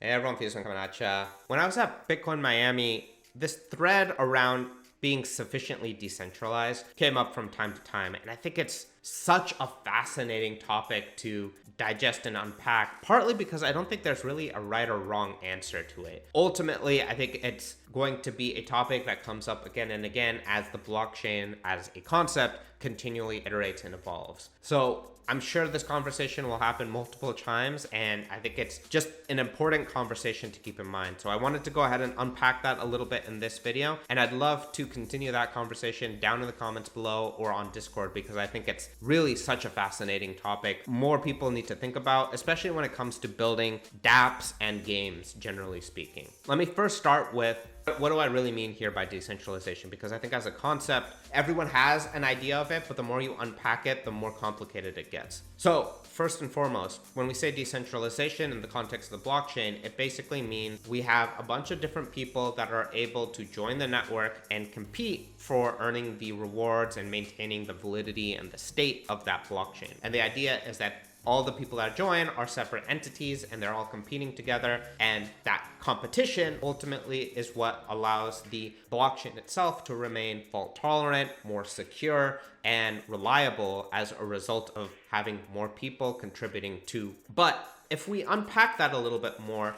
Hey everyone, FusedVR coming at ya. When I was at Bitcoin Miami, this thread around being sufficiently decentralized came up from time to time, and I think it's such a fascinating topic to digest and unpack, partly because I don't think there's really a right or wrong answer to it. Ultimately, I think it's going to be a topic that comes up again and again as the blockchain as a concept continually iterates and evolves. So I'm sure this conversation will happen multiple times, and I think it's just an important conversation to keep in mind. So I wanted to go ahead and unpack that a little bit in this video, and I'd love to continue that conversation down in the comments below or on Discord, because I think it's really such a fascinating topic. More people need to think about, especially when it comes to building dApps and games, generally speaking. Let me first start with what do I really mean here by decentralization? Because I think as a concept, everyone has an idea of it, but the more you unpack it, the more complicated it gets. So first and foremost, when we say decentralization in the context of the blockchain, it basically means we have a bunch of different people that are able to join the network and compete for earning the rewards and maintaining the validity and the state of that blockchain. And the idea is that all the people that join are separate entities and they're all competing together, and that competition ultimately is what allows the blockchain itself to remain fault tolerant, more secure, and reliable as a result of having more people contributing to. But if we unpack that a little bit more,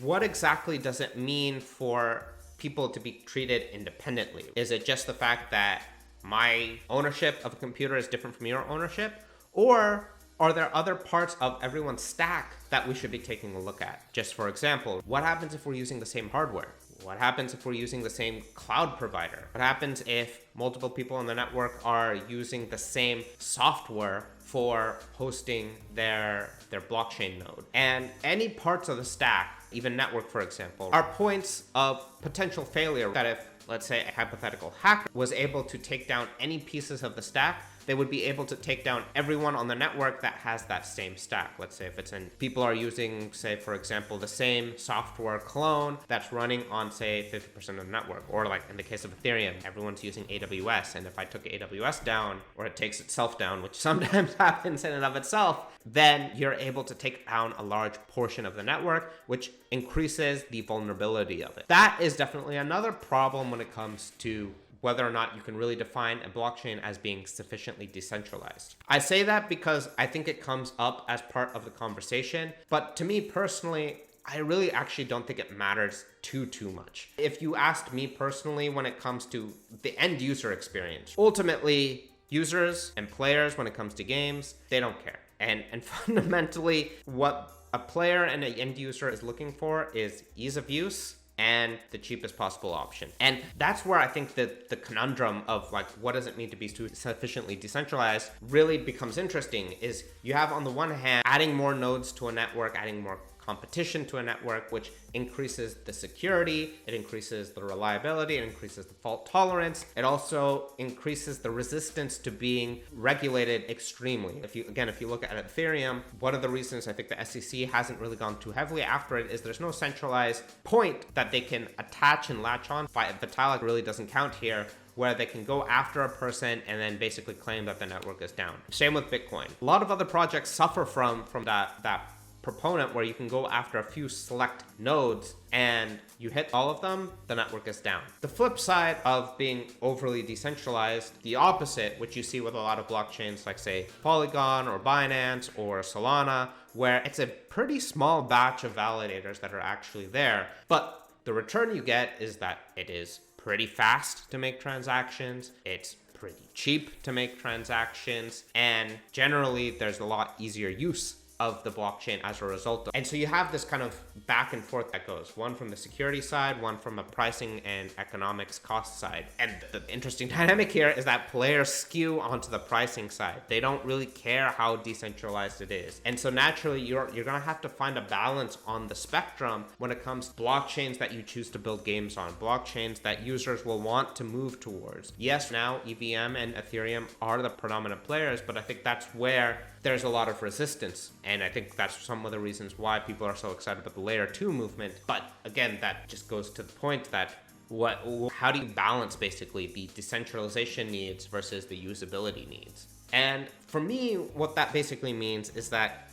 what exactly does it mean for people to be treated independently? Is it just the fact that my ownership of a computer is different from your ownership? Or are there other parts of everyone's stack that we should be taking a look at? Just for example, what happens if we're using the same hardware? What happens if we're using the same cloud provider? What happens if multiple people on the network are using the same software for hosting their blockchain node? And any parts of the stack, even network for example, are points of potential failure that if, let's say, a hypothetical hacker was able to take down any pieces of the stack, they would be able to take down everyone on the network that has that same stack. Let's say if it's in, people are using, say, for example, the same software clone that's running on, say, 50% of the network. Or like in the case of Ethereum, everyone's using AWS. And if I took AWS down, or it takes itself down, which sometimes happens in and of itself, then you're able to take down a large portion of the network, which increases the vulnerability of it. That is definitely another problem when it comes to whether or not you can really define a blockchain as being sufficiently decentralized. I say that because I think it comes up as part of the conversation, but to me personally, I really actually don't think it matters too much. If you asked me personally when it comes to the end user experience, ultimately users and players when it comes to games, they don't care. And fundamentally, what a player and an end user is looking for is ease of use and the cheapest possible option. And that's where I think that the conundrum of like, what does it mean to be sufficiently decentralized really becomes interesting. Is you have on the one hand, adding more nodes to a network, adding more competition to a network, which increases the security, it increases the reliability, it increases the fault tolerance. It also increases the resistance to being regulated extremely. If you look at Ethereum, one of the reasons I think the SEC hasn't really gone too heavily after it is there's no centralized point that they can attach and latch on. Vitalik really doesn't count here, where they can go after a person and then basically claim that the network is down. Same with Bitcoin. A lot of other projects suffer from that proponent where you can go after a few select nodes and you hit all of them, the network is down. The flip side of being overly decentralized, the opposite, which you see with a lot of blockchains like say Polygon or Binance or Solana, where it's a pretty small batch of validators that are actually there, but the return you get is that it is pretty fast to make transactions, it's pretty cheap to make transactions, and generally there's a lot easier use of the blockchain as a result. And so you have this kind of back and forth that goes, one from the security side, one from a pricing and economics cost side. And the interesting dynamic here is that players skew onto the pricing side. They don't really care how decentralized it is. And so naturally you're gonna have to find a balance on the spectrum when it comes to blockchains that you choose to build games on, blockchains that users will want to move towards. Yes, now EVM and Ethereum are the predominant players, but I think that's where there's a lot of resistance. And I think that's some of the reasons why people are so excited about the layer 2 movement. But again, that just goes to the point that how do you balance basically the decentralization needs versus the usability needs? And for me, what that basically means is that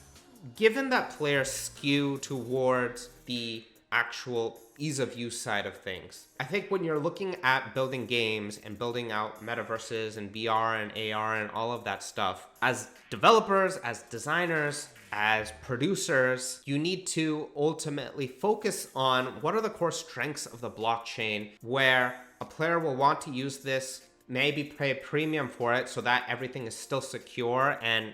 given that players skew towards the actual ease of use side of things, I think when you're looking at building games and building out metaverses and VR and AR and all of that stuff, as developers, as designers, as producers, you need to ultimately focus on what are the core strengths of the blockchain where a player will want to use this, maybe pay a premium for it so that everything is still secure and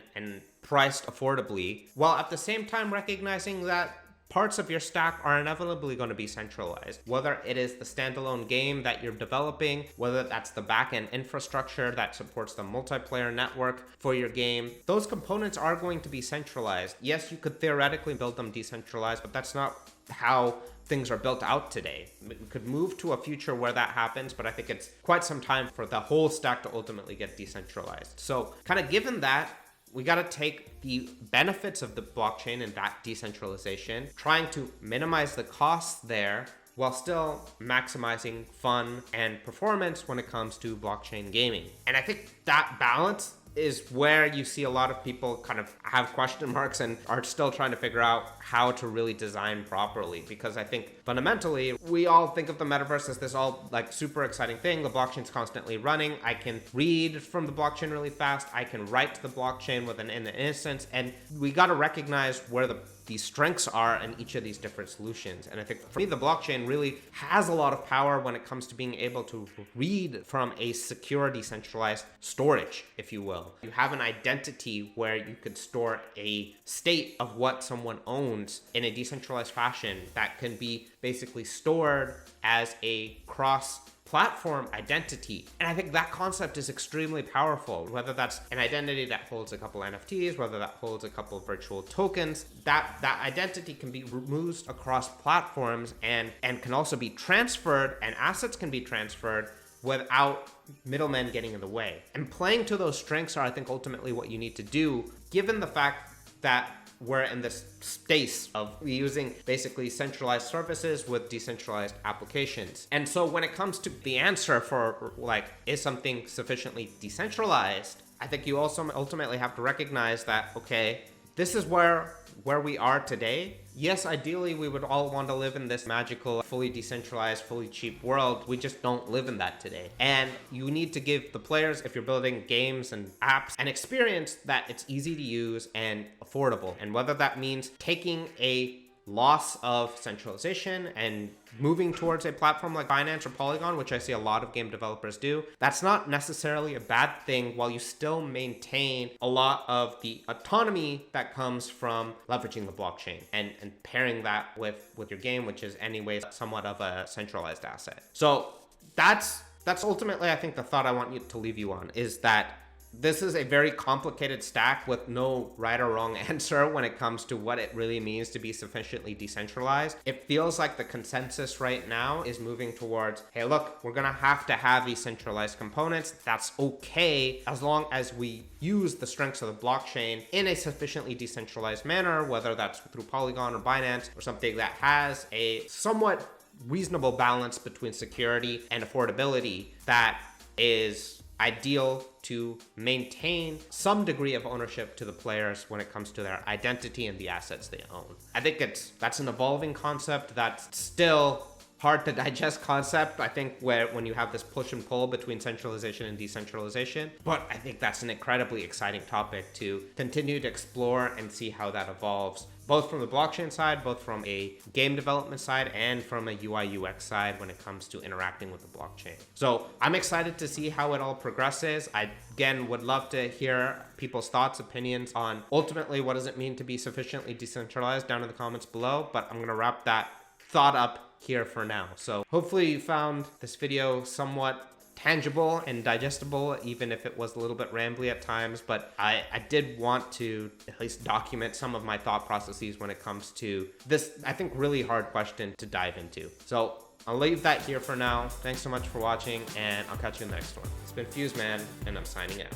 priced affordably, while at the same time recognizing that parts of your stack are inevitably going to be centralized. Whether it is the standalone game that you're developing, whether that's the backend infrastructure that supports the multiplayer network for your game, those components are going to be centralized. Yes, you could theoretically build them decentralized, but that's not how things are built out today. We could move to a future where that happens, but I think it's quite some time for the whole stack to ultimately get decentralized. So kind of given that, we got to take the benefits of the blockchain and that decentralization, trying to minimize the costs there while still maximizing fun and performance when it comes to blockchain gaming. And I think that balance is where you see a lot of people kind of have question marks and are still trying to figure out how to really design properly. Because I think fundamentally, we all think of the metaverse as this all like super exciting thing. The blockchain's constantly running. I can read from the blockchain really fast. I can write to the blockchain in an instance. And we got to recognize where these strengths are in each of these different solutions. And I think for me, the blockchain really has a lot of power when it comes to being able to read from a secure, decentralized storage, if you will. You have an identity where you could store a state of what someone owns in a decentralized fashion that can be basically stored as a cross-platform identity. And I think that concept is extremely powerful, whether that's an identity that holds a couple NFTs, whether that holds a couple virtual tokens, that identity can be moved across platforms and can also be transferred, and assets can be transferred without middlemen getting in the way. And playing to those strengths are, I think, ultimately what you need to do, given the fact that we're in this space of using basically centralized services with decentralized applications. And so when it comes to the answer for like, is something sufficiently decentralized? I think you also ultimately have to recognize that, okay, this is where we are today. Yes, ideally, we would all want to live in this magical, fully decentralized, fully cheap world. We just don't live in that today. And you need to give the players, if you're building games and apps, an experience that it's easy to use and affordable. And whether that means taking a loss of centralization and moving towards a platform like Binance or Polygon, which I see a lot of game developers do, that's not necessarily a bad thing while you still maintain a lot of the autonomy that comes from leveraging the blockchain and pairing that with your game, which is anyways somewhat of a centralized asset. So that's ultimately, I think, the thought I want you to leave you on, is that this is a very complicated stack with no right or wrong answer when it comes to what it really means to be sufficiently decentralized. It feels like the consensus right now is moving towards, hey, look, we're going to have these centralized components. That's okay as long as we use the strengths of the blockchain in a sufficiently decentralized manner, whether that's through Polygon or Binance or something that has a somewhat reasonable balance between security and affordability that is ideal to maintain some degree of ownership to the players when it comes to their identity and the assets they own. I think that's an evolving concept that's still hard to digest concept, I think, when you have this push and pull between centralization and decentralization. But I think that's an incredibly exciting topic to continue to explore and see how that evolves, both from the blockchain side, both from a game development side, and from a UI UX side when it comes to interacting with the blockchain. So I'm excited to see how it all progresses. I, again, would love to hear people's thoughts, opinions on ultimately what does it mean to be sufficiently decentralized down in the comments below. But I'm going to wrap that thought up here for now. So hopefully you found this video somewhat tangible and digestible, even if it was a little bit rambly at times, but I did want to at least document some of my thought processes when it comes to this, I think, really hard question to dive into. So I'll leave that here for now. Thanks so much for watching, and I'll catch you in the next one. It's been FusedVR, and I'm signing out.